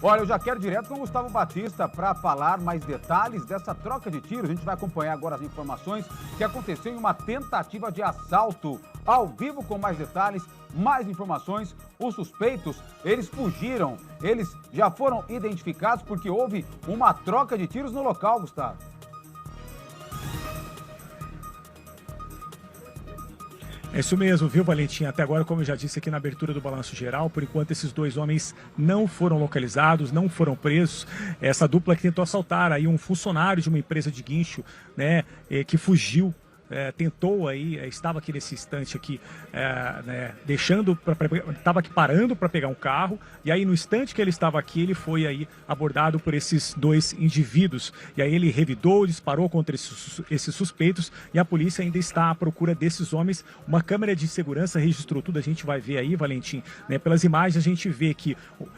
Olha, eu já quero direto com o Gustavo Batista para falar mais detalhes dessa troca de tiros. A gente vai acompanhar agora as informações que aconteceu em uma tentativa de assalto. Ao vivo com mais detalhes, mais informações. Os suspeitos, eles fugiram. Eles já foram identificados porque houve uma troca de tiros no local, Gustavo. É isso mesmo, viu, Valentim? Até agora, como eu já disse aqui na abertura do Balanço Geral, por enquanto esses dois homens não foram localizados, não foram presos. Essa dupla que tentou assaltar aí um funcionário de uma empresa de guincho, né, que fugiu. Tentou aí, estava aqui nesse instante aqui, estava aqui parando para pegar um carro, e aí no instante que ele estava aqui, ele foi aí abordado por esses dois indivíduos, e aí ele revidou, disparou contra esses suspeitos, e a polícia ainda está à procura desses homens. Uma câmera de segurança registrou tudo, a gente vai ver aí, Valentim, né, pelas imagens a gente vê que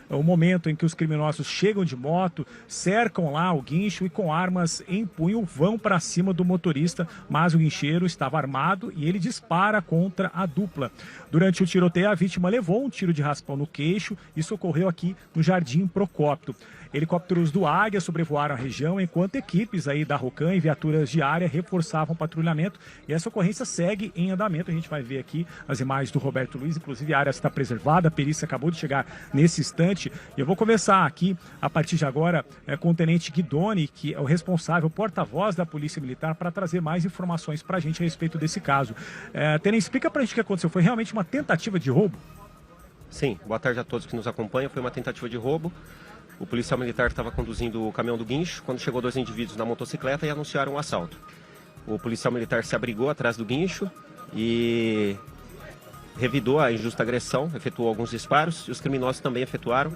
o momento em que os criminosos chegam de moto, cercam lá o guincho e com armas em punho vão para cima do motorista, mas o guincheiro estava armado e ele dispara contra a dupla. Durante o tiroteio, a vítima levou um tiro de raspão no queixo. Isso ocorreu aqui no Jardim Procópio. Helicópteros do Águia sobrevoaram a região, enquanto equipes aí da Rocan e viaturas de área reforçavam o patrulhamento. E essa ocorrência segue em andamento. A gente vai ver aqui as imagens do Roberto Luiz, inclusive a área está preservada, a perícia acabou de chegar nesse instante. E eu vou começar aqui, a partir de agora, com o Tenente Guidoni, que é o responsável, porta-voz da Polícia Militar, para trazer mais informações para a gente a respeito desse caso. Tenente, explica para a gente o que aconteceu. Foi realmente uma tentativa de roubo? Sim, boa tarde a todos que nos acompanham. Foi uma tentativa de roubo. O policial militar estava conduzindo o caminhão do guincho quando chegou dois indivíduos na motocicleta e anunciaram um assalto. O policial militar se abrigou atrás do guincho e revidou a injusta agressão, efetuou alguns disparos e os criminosos também efetuaram.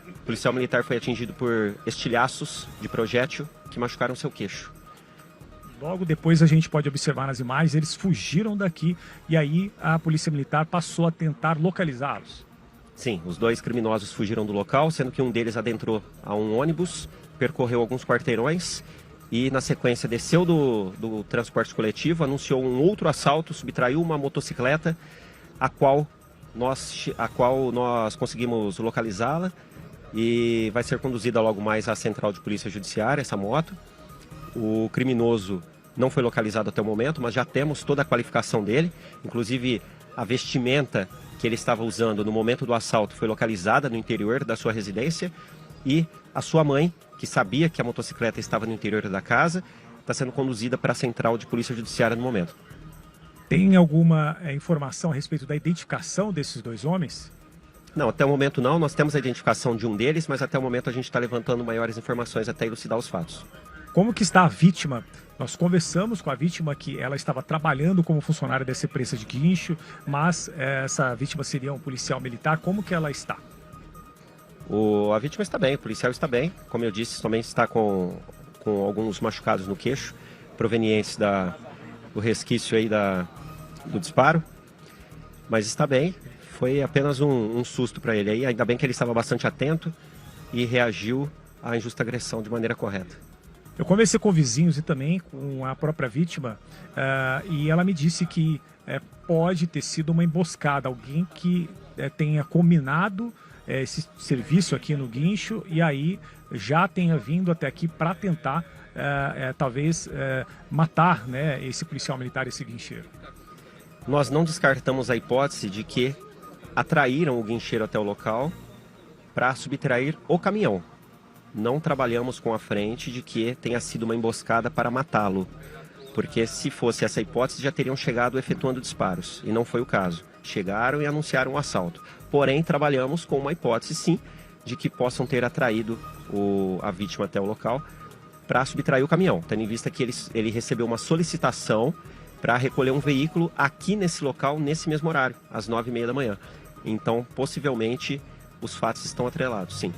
O policial militar foi atingido por estilhaços de projétil que machucaram seu queixo. Logo depois a gente pode observar nas imagens, eles fugiram daqui e aí a polícia militar passou a tentar localizá-los. Sim, os dois criminosos fugiram do local, sendo que um deles adentrou a um ônibus, percorreu alguns quarteirões e na sequência desceu do transporte coletivo, anunciou um outro assalto, subtraiu uma motocicleta, a qual nós conseguimos localizá-la e vai ser conduzida logo mais à Central de Polícia Judiciária, essa moto. O criminoso não foi localizado até o momento, mas já temos toda a qualificação dele, inclusive a vestimenta que ele estava usando no momento do assalto foi localizada no interior da sua residência e a sua mãe, que sabia que a motocicleta estava no interior da casa, está sendo conduzida para a Central de Polícia Judiciária no momento. Tem alguma informação a respeito da identificação desses dois homens? Não, até o momento não. Nós temos a identificação de um deles, mas até o momento a gente está levantando maiores informações até elucidar os fatos. Como que está a vítima? Nós conversamos com a vítima que ela estava trabalhando como funcionária dessa empresa de guincho, mas essa vítima seria um policial militar. Como que ela está? A vítima está bem, o policial está bem. Como eu disse, também está com alguns machucados no queixo, provenientes do resquício aí do disparo. Mas está bem, foi apenas um susto para ele aí. Ainda bem que ele estava bastante atento e reagiu à injusta agressão de maneira correta. Eu conversei com vizinhos e também com a própria vítima e ela me disse que pode ter sido uma emboscada, alguém que tenha combinado esse serviço aqui no guincho e aí já tenha vindo até aqui para tentar talvez matar, né, esse policial militar, esse guincheiro. Nós não descartamos a hipótese de que atraíram o guincheiro até o local para subtrair o caminhão. Não trabalhamos com a frente de que tenha sido uma emboscada para matá-lo, porque se fosse essa hipótese já teriam chegado efetuando disparos, e não foi o caso. Chegaram e anunciaram um assalto. Porém, trabalhamos com uma hipótese sim, de que possam ter atraído a vítima até o local para subtrair o caminhão, tendo em vista que ele recebeu uma solicitação para recolher um veículo aqui nesse local, nesse mesmo horário, às 9h30 da manhã. Então, possivelmente, os fatos estão atrelados, sim.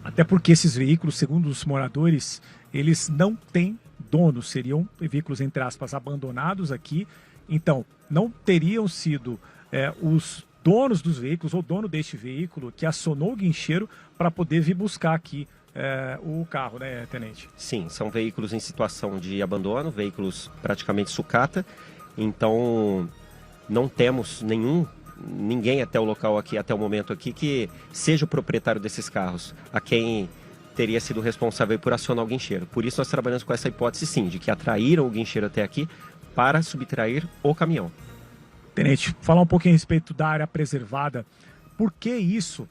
Até porque esses veículos, segundo os moradores, eles não têm dono, seriam veículos, entre aspas, abandonados aqui. Então, não teriam sido os donos dos veículos ou dono deste veículo que acionou o guincheiro para poder vir buscar aqui o carro, né, tenente? Sim, são veículos em situação de abandono, veículos praticamente sucata. Então, não temos nenhum ninguém até o local aqui, até o momento aqui, que seja o proprietário desses carros, a quem teria sido responsável por acionar o guincheiro. Por isso nós trabalhamos com essa hipótese sim, de que atraíram o guincheiro até aqui para subtrair o caminhão. Tenente, falar um pouquinho a respeito da área preservada. Por que isso,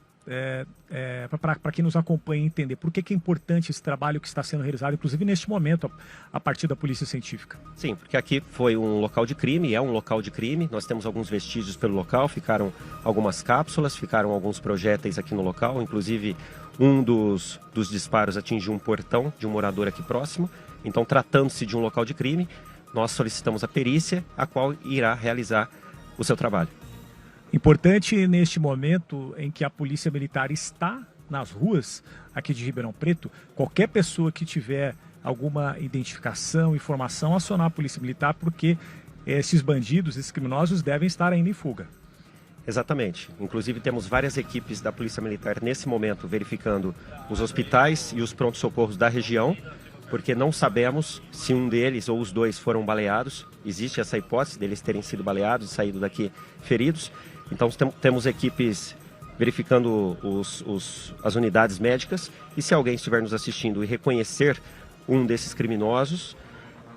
para quem nos acompanha entender, por que é importante esse trabalho que está sendo realizado, inclusive neste momento, a partir da Polícia Científica? Sim, porque aqui foi um local de crime, é um local de crime, nós temos alguns vestígios pelo local, ficaram algumas cápsulas, ficaram alguns projéteis aqui no local, inclusive um dos disparos atingiu um portão de um morador aqui próximo. Então, tratando-se de um local de crime, nós solicitamos a perícia, a qual irá realizar o seu trabalho. Importante neste momento em que a Polícia Militar está nas ruas aqui de Ribeirão Preto, qualquer pessoa que tiver alguma identificação, informação, acionar a Polícia Militar, porque esses bandidos, esses criminosos devem estar ainda em fuga. Exatamente. Inclusive temos várias equipes da Polícia Militar nesse momento verificando os hospitais e os prontos-socorros da região, porque não sabemos se um deles ou os dois foram baleados. Existe essa hipótese deles terem sido baleados e saído daqui feridos. Então temos equipes verificando as unidades médicas, e se alguém estiver nos assistindo e reconhecer um desses criminosos,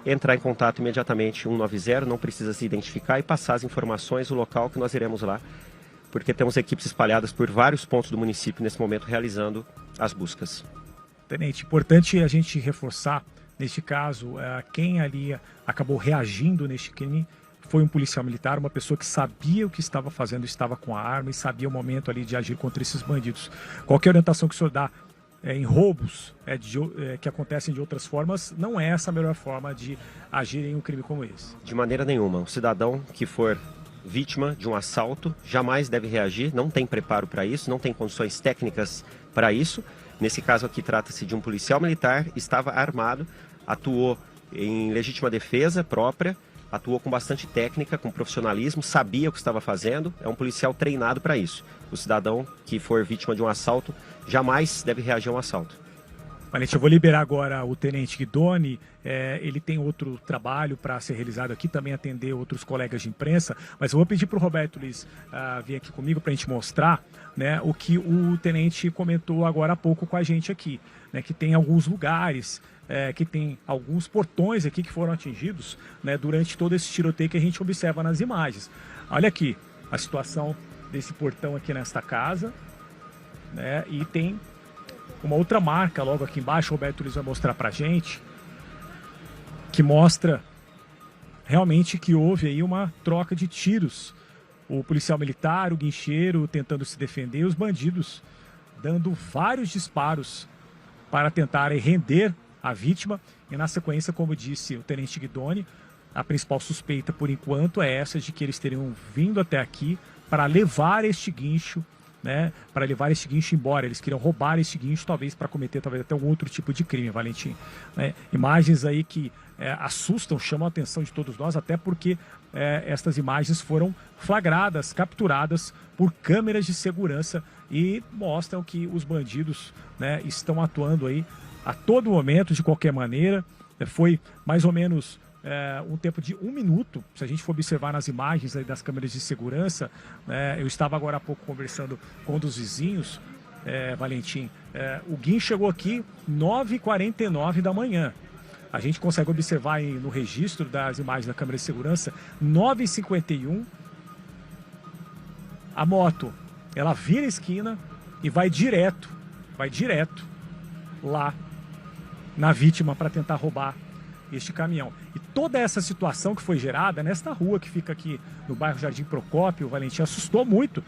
entrar em contato imediatamente 190, não precisa se identificar, e passar as informações do local que nós iremos lá, porque temos equipes espalhadas por vários pontos do município nesse momento realizando as buscas. Tenente, importante a gente reforçar, neste caso, quem ali acabou reagindo neste crime foi um policial militar, uma pessoa que sabia o que estava fazendo, estava com a arma e sabia o momento ali de agir contra esses bandidos. Qualquer orientação que o senhor dá em roubos que acontecem de outras formas, não é essa a melhor forma de agir em um crime como esse? De maneira nenhuma. Um cidadão que for vítima de um assalto jamais deve reagir, não tem preparo para isso, não tem condições técnicas para isso. Nesse caso aqui trata-se de um policial militar, estava armado, atuou em legítima defesa própria, atuou com bastante técnica, com profissionalismo, sabia o que estava fazendo, é um policial treinado para isso. O cidadão que for vítima de um assalto jamais deve reagir a um assalto. Valente, eu vou liberar agora o Tenente Guidoni, ele tem outro trabalho para ser realizado aqui, também atender outros colegas de imprensa, mas eu vou pedir para o Roberto Luiz vir aqui comigo para a gente mostrar, né, o que o Tenente comentou agora há pouco com a gente aqui, né, que tem alguns lugares, que tem alguns portões aqui que foram atingidos, né, durante todo esse tiroteio que a gente observa nas imagens. Olha aqui a situação desse portão aqui nesta casa, né, e tem uma outra marca logo aqui embaixo, o Roberto Luiz vai mostrar pra gente, que mostra realmente que houve aí uma troca de tiros. O policial militar, o guincheiro tentando se defender, os bandidos dando vários disparos para tentarem render a vítima. E na sequência, como disse o Tenente Guidoni, a principal suspeita por enquanto é essa de que eles teriam vindo até aqui para levar este guincho, né, para levar este guincho embora. Eles queriam roubar este guincho, talvez para cometer até algum outro tipo de crime, Valentim. Né? Imagens aí que assustam, chamam a atenção de todos nós, até porque estas imagens foram flagradas, capturadas por câmeras de segurança e mostram que os bandidos, né, estão atuando aí a todo momento, de qualquer maneira. Foi mais ou menos um tempo de 1 minuto, se a gente for observar nas imagens aí das câmeras de segurança. Eu estava agora há pouco conversando com um dos vizinhos, Valentim. O guincho chegou aqui 9h49 da manhã. A gente consegue observar aí no registro das imagens da câmera de segurança, 9h51, a moto, ela vira a esquina e vai direto lá na vítima para tentar roubar este caminhão. E toda essa situação que foi gerada nesta rua que fica aqui no bairro Jardim Procópio, Valentim, assustou muito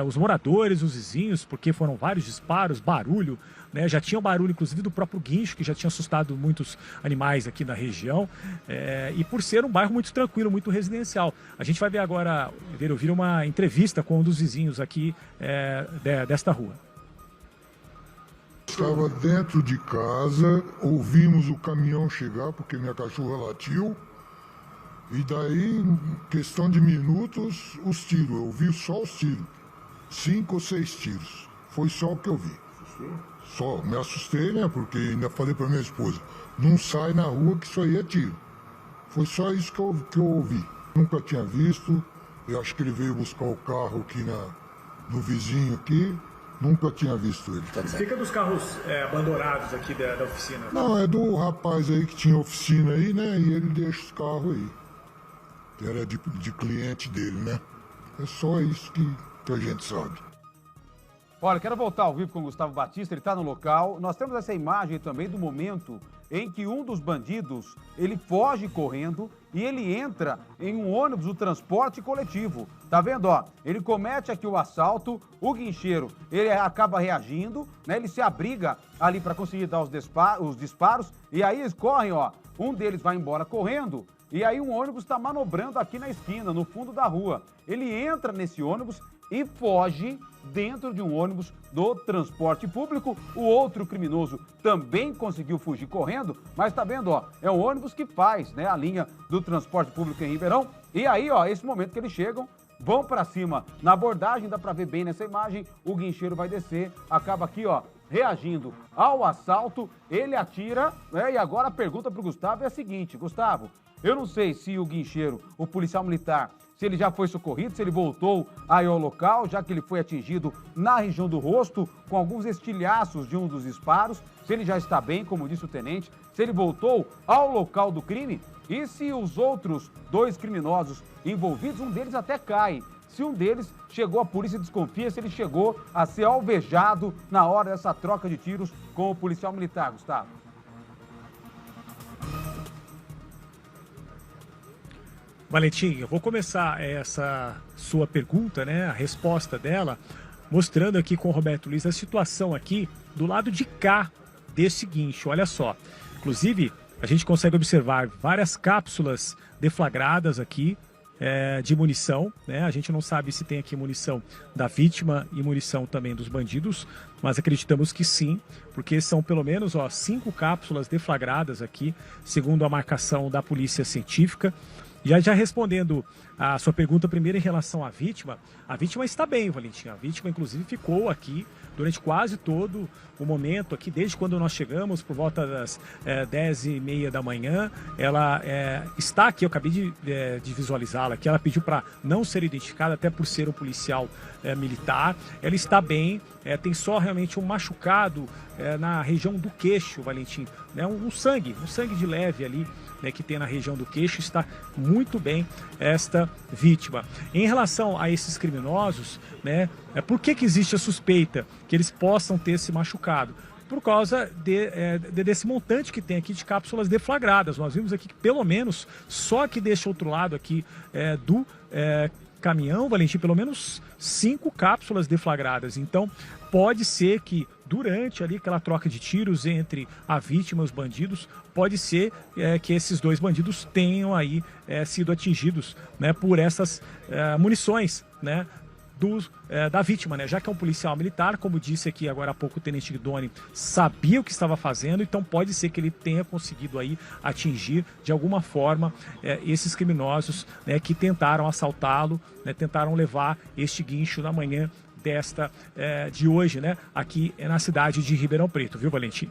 os moradores, os vizinhos, porque foram vários disparos, barulho, né? Já tinha o barulho, inclusive, do próprio guincho, que já tinha assustado muitos animais aqui na região, e por ser um bairro muito tranquilo, muito residencial. A gente vai ver agora, ouvir uma entrevista com um dos vizinhos aqui desta rua. Estava dentro de casa, ouvimos o caminhão chegar, porque minha cachorra latiu, e daí, em questão de minutos, os tiros. Eu vi só os tiros, 5 ou 6 tiros, foi só o que eu vi. Só, me assustei, né, porque ainda falei para minha esposa, não sai na rua que isso aí é tiro. Foi só isso que eu ouvi. Nunca tinha visto, Eu acho que ele veio buscar o carro aqui no vizinho aqui. Nunca tinha visto ele. Explica dos carros abandonados aqui da oficina. Não, é do rapaz aí que tinha oficina aí, né? E ele deixa os carros aí. Que era de cliente dele, né? É só isso que a gente sabe. Olha, quero voltar ao vivo com o Gustavo Batista, ele está no local. Nós temos essa imagem também do momento em que um dos bandidos, ele foge correndo e ele entra em um ônibus do transporte coletivo. Tá vendo, ó? Ele comete aqui o assalto, o guincheiro, ele acaba reagindo, né? Ele se abriga ali para conseguir dar os disparos e aí eles correm, ó. Um deles vai embora correndo e aí um ônibus está manobrando aqui na esquina, no fundo da rua. Ele entra nesse ônibus e foge dentro de um ônibus do transporte público. O outro criminoso também conseguiu fugir correndo, mas tá vendo, ó, é um ônibus que faz, né, a linha do transporte público em Ribeirão. E aí, ó, esse momento que eles chegam, vão para cima na abordagem, dá para ver bem nessa imagem, o guincheiro vai descer, acaba aqui, ó, reagindo ao assalto, ele atira, né, e agora a pergunta pro Gustavo é a seguinte: Gustavo, eu não sei se o guincheiro, o policial militar, se ele já foi socorrido, se ele voltou aí ao local, já que ele foi atingido na região do rosto, com alguns estilhaços de um dos disparos, se ele já está bem, como disse o tenente, se ele voltou ao local do crime, e se os outros dois criminosos envolvidos, um deles até cai. Se um deles chegou, a polícia desconfia se ele chegou a ser alvejado na hora dessa troca de tiros com o policial militar, Gustavo. Valentim, eu vou começar essa sua pergunta, né, a resposta dela, mostrando aqui com o Roberto Luiz a situação aqui do lado de cá desse guincho. Olha só, inclusive a gente consegue observar várias cápsulas deflagradas aqui de munição, né? A gente não sabe se tem aqui munição da vítima e munição também dos bandidos, mas acreditamos que sim, porque são pelo menos 5 cápsulas deflagradas aqui, segundo a marcação da polícia científica. Já respondendo a sua pergunta primeiro em relação à vítima, a vítima está bem, Valentim. A vítima, inclusive, ficou aqui durante quase todo o momento aqui, desde quando nós chegamos, por volta das 10h30 da manhã. Ela está aqui, eu acabei de visualizá-la aqui. Ela pediu para não ser identificada, até por ser um policial militar. Ela está bem, tem só realmente um machucado na região do queixo, Valentim, né? Um sangue de leve ali, né, que tem na região do queixo. Está muito bem esta vítima. Em relação a esses criminosos, né, por que existe a suspeita que eles possam ter se machucado? Por causa desse montante que tem aqui de cápsulas deflagradas. Nós vimos aqui que pelo menos, só aqui deste outro lado aqui do caminhão, Valentim, pelo menos 5 cápsulas deflagradas. Então, pode ser que durante ali aquela troca de tiros entre a vítima e os bandidos, pode ser que esses dois bandidos tenham aí sido atingidos, né, por essas munições, né, da vítima, né? Já que é um policial militar, como disse aqui agora há pouco o tenente Guidoni, sabia o que estava fazendo, então pode ser que ele tenha conseguido aí atingir de alguma forma esses criminosos, né, que tentaram assaltá-lo, né, tentaram levar este guincho na manhã de hoje, né, aqui na cidade de Ribeirão Preto, viu, Valentim?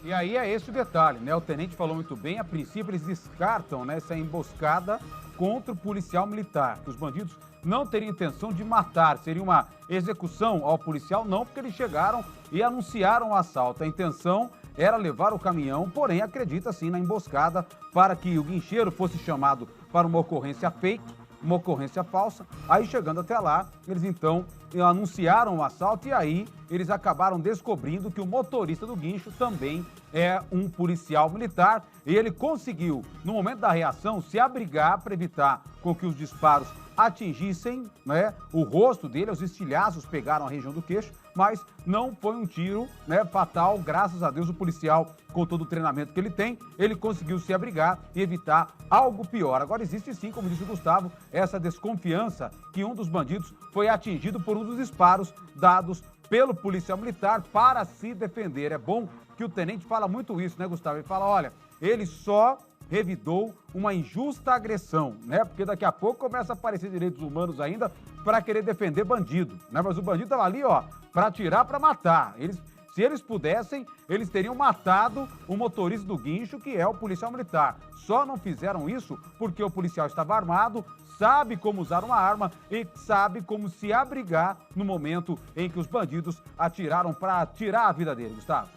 E aí é esse o detalhe, né? O tenente falou muito bem, a princípio eles descartam, né, essa emboscada contra o policial militar, que os bandidos não teriam intenção de matar, seria uma execução ao policial, não, porque eles chegaram e anunciaram o assalto. A intenção era levar o caminhão, porém acredita sim na emboscada para que o guincheiro fosse chamado para uma ocorrência fake, uma ocorrência falsa. Aí chegando até lá, eles então anunciaram o assalto e aí eles acabaram descobrindo que o motorista do guincho também é um policial militar e ele conseguiu, no momento da reação, se abrigar para evitar com que os disparos atingissem, né, o rosto dele. Os estilhaços pegaram a região do queixo, mas não foi um tiro, né, fatal. Graças a Deus, o policial, com todo o treinamento que ele tem, ele conseguiu se abrigar e evitar algo pior. Agora existe sim, como disse o Gustavo, essa desconfiança que um dos bandidos foi atingido por um dos disparos dados pelo policial militar para se defender. É bom que o tenente fala muito isso, né, Gustavo? Ele fala, olha, ele só revidou uma injusta agressão, né? Porque daqui a pouco começa a aparecer direitos humanos ainda para querer defender bandido, né? Mas o bandido estava ali, ó, para atirar, para matar. Eles Se eles pudessem, eles teriam matado o motorista do guincho, que é o policial militar. Só não fizeram isso porque o policial estava armado, sabe como usar uma arma e sabe como se abrigar no momento em que os bandidos atiraram para tirar a vida dele, Gustavo.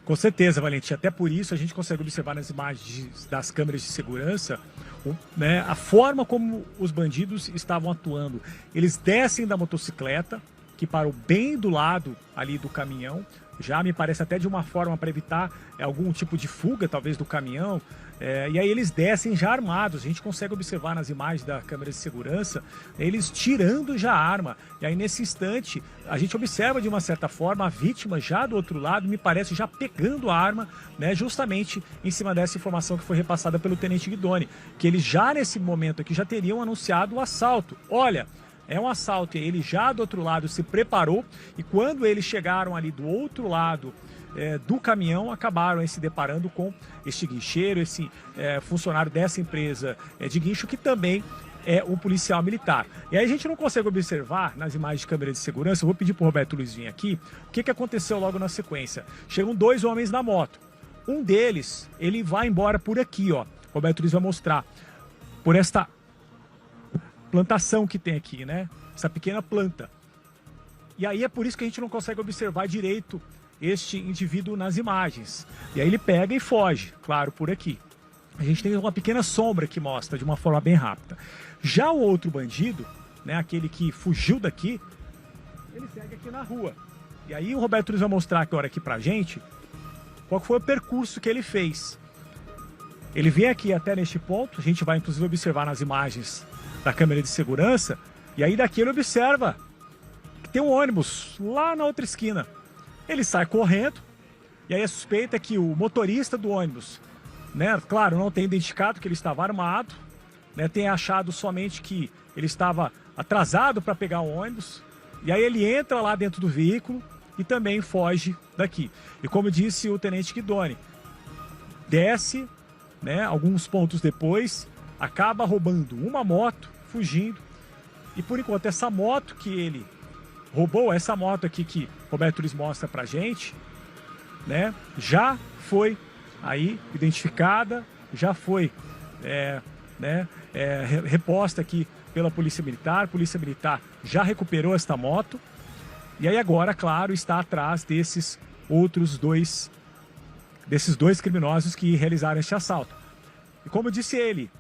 Com certeza, Valentim. Até por isso a gente consegue observar nas imagens das câmeras de segurança, né, a forma como os bandidos estavam atuando. Eles descem da motocicleta, que parou bem do lado ali do caminhão, já me parece até de uma forma para evitar algum tipo de fuga, talvez, do caminhão. E aí eles descem já armados. A gente consegue observar nas imagens da câmera de segurança eles tirando já a arma. E aí nesse instante a gente observa de uma certa forma a vítima já do outro lado, me parece já pegando a arma, né, justamente em cima dessa informação que foi repassada pelo Tenente Guidoni, que eles já nesse momento aqui já teriam anunciado o assalto. Olha, é um assalto, e ele já do outro lado se preparou, e quando eles chegaram ali do outro lado do caminhão, acabaram se deparando com este guincheiro, esse funcionário dessa empresa de guincho, que também é um policial militar. E aí a gente não consegue observar nas imagens de câmera de segurança. Eu vou pedir para o Roberto Luiz vir aqui, o que aconteceu logo na sequência. Chegam dois homens na moto. Um deles, ele vai embora por aqui, ó. O Roberto Luiz vai mostrar, por esta plantação que tem aqui, né? Essa pequena planta. E aí é por isso que a gente não consegue observar direito este indivíduo nas imagens. E aí ele pega e foge, claro, por aqui. A gente tem uma pequena sombra que mostra de uma forma bem rápida. Já o outro bandido, né, aquele que fugiu daqui, ele segue aqui na rua. E aí o Roberto Luiz vai mostrar agora aqui pra gente qual foi o percurso que ele fez. Ele vem aqui até neste ponto, a gente vai inclusive observar nas imagens da câmera de segurança, e aí daqui ele observa que tem um ônibus lá na outra esquina. Ele sai correndo, e aí a suspeita é que o motorista do ônibus, né, claro, não tem identificado que ele estava armado, né, tem achado somente que ele estava atrasado para pegar o ônibus, e aí ele entra lá dentro do veículo e também foge daqui. E como disse o Tenente Guidoni, desce, né, alguns pontos depois, acaba roubando uma moto, fugindo, e por enquanto essa moto que ele roubou, essa moto aqui que Roberto Luiz mostra pra gente, né, já foi aí identificada, já foi reposta aqui pela Polícia Militar. A Polícia Militar já recuperou esta moto, e aí agora, claro, está atrás desses dois criminosos que realizaram este assalto. E como disse ele,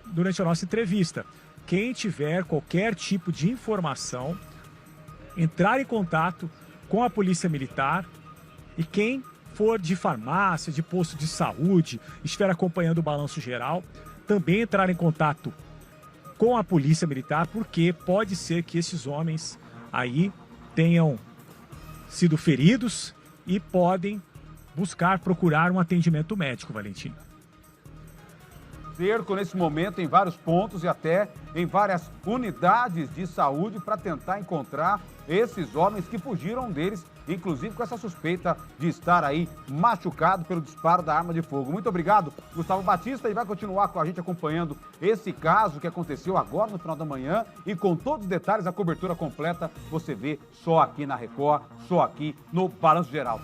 durante a nossa entrevista, quem tiver qualquer tipo de informação, entrar em contato com a Polícia Militar, e quem for de farmácia, de posto de saúde, estiver acompanhando o balanço geral, também entrar em contato com a Polícia Militar, porque pode ser que esses homens aí tenham sido feridos e podem procurar um atendimento médico, Valentim. Cerco nesse momento em vários pontos e até em várias unidades de saúde para tentar encontrar esses homens que fugiram deles, inclusive com essa suspeita de estar aí machucado pelo disparo da arma de fogo. Muito obrigado, Gustavo Batista, e vai continuar com a gente acompanhando esse caso que aconteceu agora no final da manhã, e com todos os detalhes, a cobertura completa você vê só aqui na Record, só aqui no Balanço Geral.